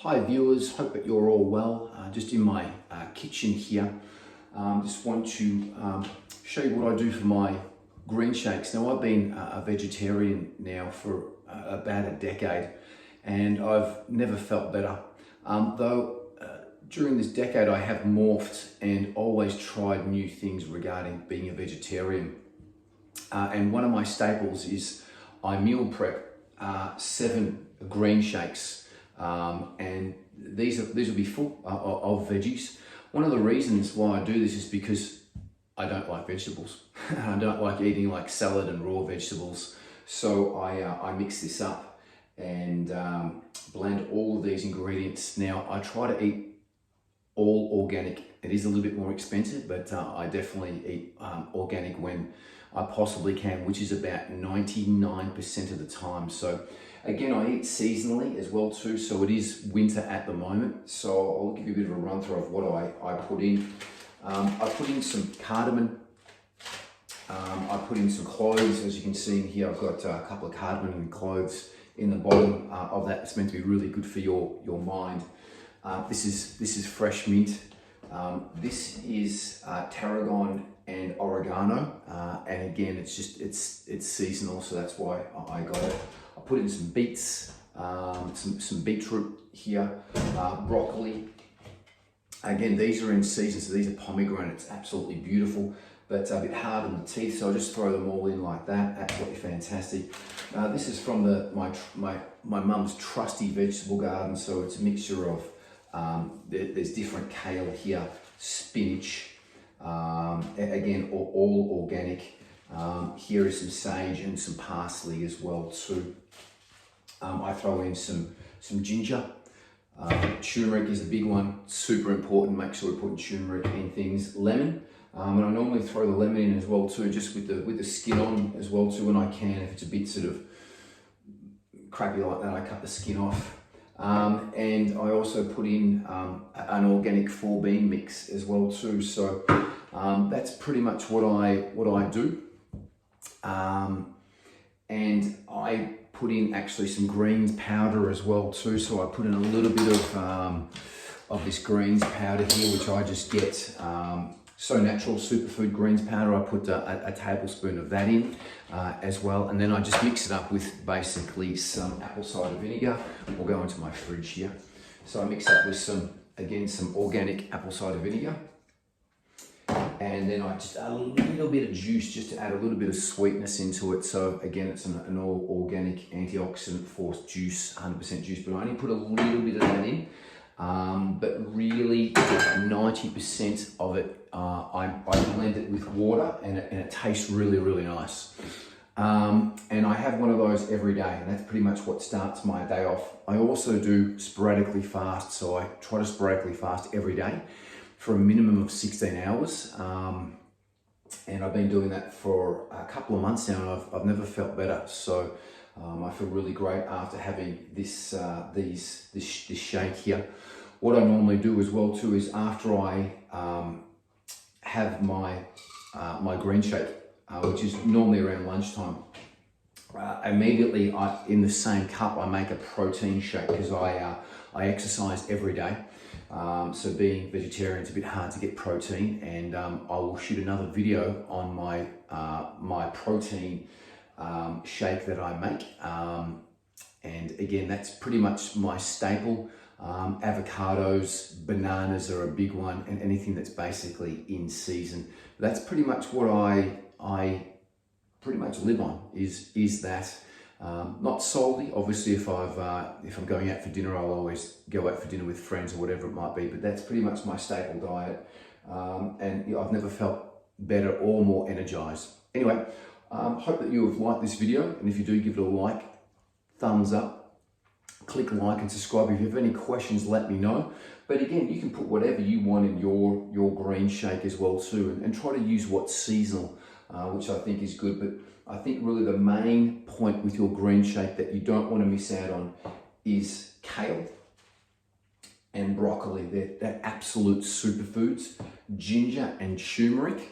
Hi viewers, hope that you're all well. Just in my kitchen here. Just want to show you what I do for my green shakes. Now I've been a vegetarian now for about a decade and I've never felt better. Though during this decade I have morphed and always tried new things regarding being a vegetarian. And one of my staples is I meal prep 7 green shakes. And these will be full of veggies. One of the reasons why I do this is because I don't like vegetables. I don't like eating like salad and raw vegetables. So I mix this up and blend all of these ingredients. Now I try to eat all organic. It is a little bit more expensive, but I definitely eat organic when I possibly can, which is about 99% of the time. So again, I eat seasonally as well too, so it is winter at the moment. So I'll give you a bit of a run through of what I put in. I put in some cardamom. I put in some cloves. As you can see in here, I've got a couple of cardamom and cloves in the bottom of that. It's meant to be really good for your mind. This is fresh mint. This is tarragon and oregano, and again, it's seasonal, so that's why I got it. I put in some beets, some beetroot here, broccoli. Again, these are in season, so these are pomegranates, absolutely beautiful, but a bit hard on the teeth, so I just throw them all in like that. Absolutely fantastic. This is from my mum's trusty vegetable garden, so it's a mixture of there's different kale here, spinach, again all organic. Here is some sage and some parsley as well too. I throw in some ginger. Turmeric is a big one, super important. Make sure we're putting turmeric in things. Lemon, and I normally throw the lemon in as well too, just with the skin on as well too when I can. If it's a bit sort of crappy like that, I cut the skin off. And I also put in an organic 4-bean mix as well too. So that's pretty much what I do. And I put in actually some greens powder as well too. So I put in a little bit of this greens powder here, which I just get So Natural superfood greens powder. I put a tablespoon of that in as well, and then I just mix it up with basically some apple cider vinegar. Will go into my fridge here. So I mix up with some organic apple cider vinegar. And then I just add a little bit of juice just to add a little bit of sweetness into it. So again, it's an all organic antioxidant force juice, 100% juice, but I only put a little bit of that in. But really 90% of it, I blend it with water and it tastes really, really nice. And I have one of those every day, and that's pretty much what starts my day off. I also do sporadically fast, so I try to sporadically fast every day for a minimum of 16 hours. And I've been doing that for a couple of months now, and I've never felt better. So I feel really great after having this shake here. What I normally do as well too is after I have my green shake, which is normally around lunchtime, immediately in the same cup I make a protein shake, because I exercise every day. So being vegetarian, it's a bit hard to get protein, and I will shoot another video on my protein shake that I make. And again, that's pretty much my staple. Avocados, bananas are a big one, and anything that's basically in season. That's pretty much what I pretty much live on, is that. Not solely, obviously, if I'm going out for dinner, I'll always go out for dinner with friends or whatever it might be, but that's pretty much my staple diet. And I've never felt better or more energized. Anyway, hope that you have liked this video, and if you do, give it a like, thumbs up, click like and subscribe. If you have any questions, let me know. But again, you can put whatever you want in your green shake as well too, and try to use what's seasonal, which I think is good. But I think really the main point with your green shake that you don't want to miss out on is kale and broccoli. They're absolute superfoods. Ginger and turmeric,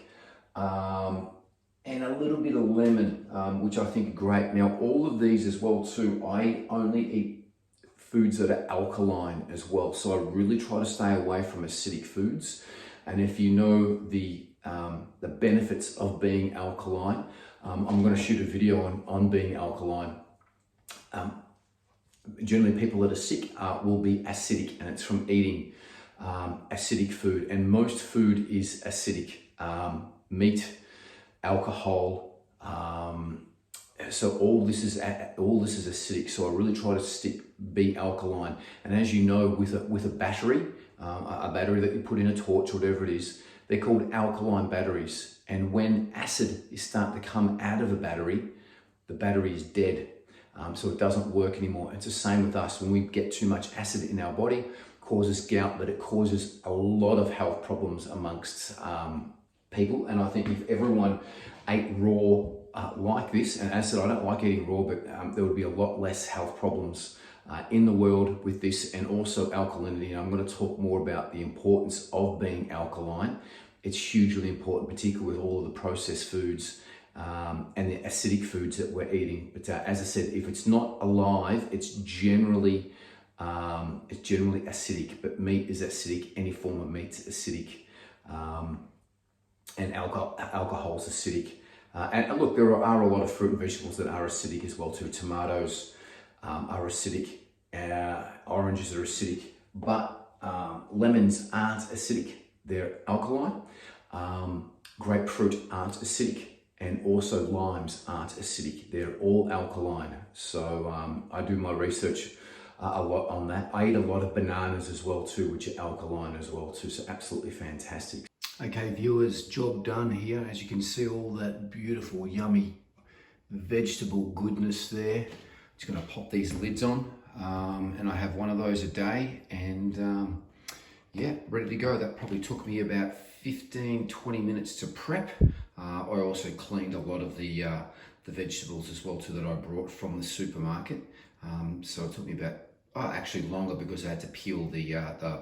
and a little bit of lemon, which I think are great. Now, all of these as well too, I only eat foods that are alkaline as well. So I really try to stay away from acidic foods. And if you know the benefits of being alkaline, I'm going to shoot a video on being alkaline. Generally, people that are sick will be acidic, and it's from eating acidic food. And most food is acidic. Meat, alcohol, so all this is acidic. So I really try to be alkaline. And as you know, with a battery, a battery that you put in a torch or whatever it is, they're called alkaline batteries. And when acid is starting to come out of a battery, the battery is dead. So it doesn't work anymore. It's the same with us. When we get too much acid in our body, it causes gout, but it causes a lot of health problems amongst people. And I think if everyone ate raw like this, and as I said, I don't like eating raw, but there would be a lot less health problems in the world with this, and also alkalinity. And I'm going to talk more about the importance of being alkaline. It's hugely important, particularly with all of the processed foods and the acidic foods that we're eating. But as I said, if it's not alive, it's generally acidic. But meat is acidic. Any form of meat is acidic, and alcohol is acidic. And look, there are a lot of fruit and vegetables that are acidic as well too. Tomatoes are acidic, oranges are acidic, but lemons aren't acidic. They're alkaline. Grapefruit aren't acidic, and also limes aren't acidic. They're all alkaline. So I do my research a lot on that. I eat a lot of bananas as well too, which are alkaline as well too. So absolutely fantastic. Okay, viewers, job done here. As you can see, all that beautiful, yummy vegetable goodness there. Just gonna pop these lids on, and I have one of those a day, and yeah, ready to go. That probably took me about 15-20 minutes to prep. I also cleaned a lot of the vegetables as well too that I brought from the supermarket. So it took me about, actually longer, because I had to peel the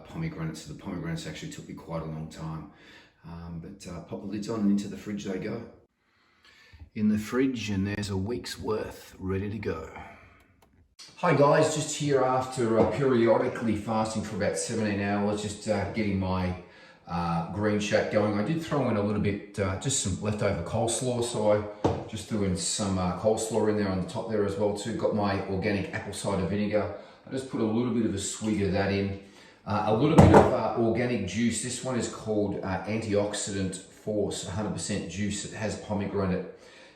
pomegranates. So the pomegranates actually took me quite a long time. But pop the lids on and into the fridge they go. In the fridge, and there's a week's worth ready to go. Hi guys, just here after periodically fasting for about 17 hours, just getting my green shake going. I did throw in a little bit, just some leftover coleslaw, so I just threw in some coleslaw in there on the top there as well too. Got my organic apple cider vinegar. I just put a little bit of a swig of that in. A little bit of organic juice. This one is called Antioxidant Force, 100% juice. It has pomegranate,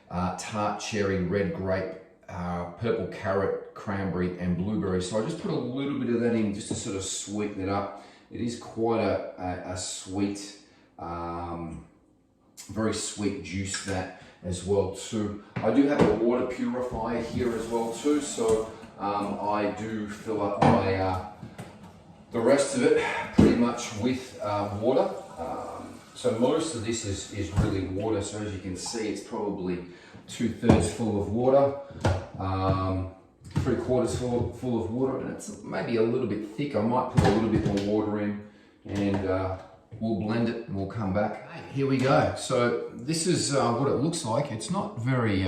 tart cherry, red grape, purple carrot, cranberry, and blueberry. So I just put a little bit of that in just to sort of sweeten it up. It is quite a sweet, very sweet juice that as well too. I do have a water purifier here as well too, so I do fill up my the rest of it pretty much with water. So most of this is really water. So as you can see, it's probably 2/3 full of water, 3/4 full of water, and it's maybe a little bit thick. I might put a little bit more water in, and we'll blend it and we'll come back. Here we go. So this is what it looks like. It's not very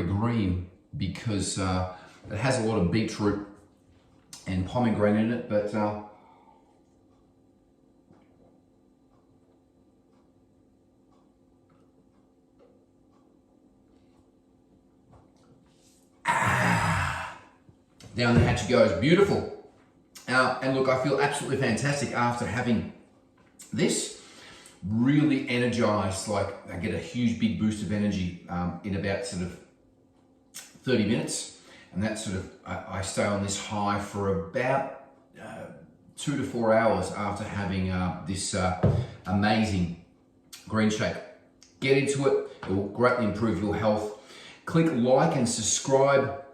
green, because it has a lot of beetroot and pomegranate in it, but down the hatch it goes. Beautiful. And look, I feel absolutely fantastic after having this. Really energized, like I get a huge big boost of energy in about sort of 30 minutes. And that sort of, I stay on this high for about 2 to 4 hours after having this amazing green shake. Get into it. It will greatly improve your health. Click like and subscribe.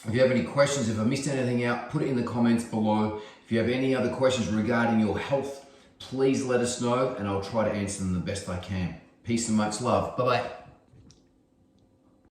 If you have any questions, if I missed anything out, put it in the comments below. If you have any other questions regarding your health, please let us know, and I'll try to answer them the best I can. Peace and much love. Bye-bye.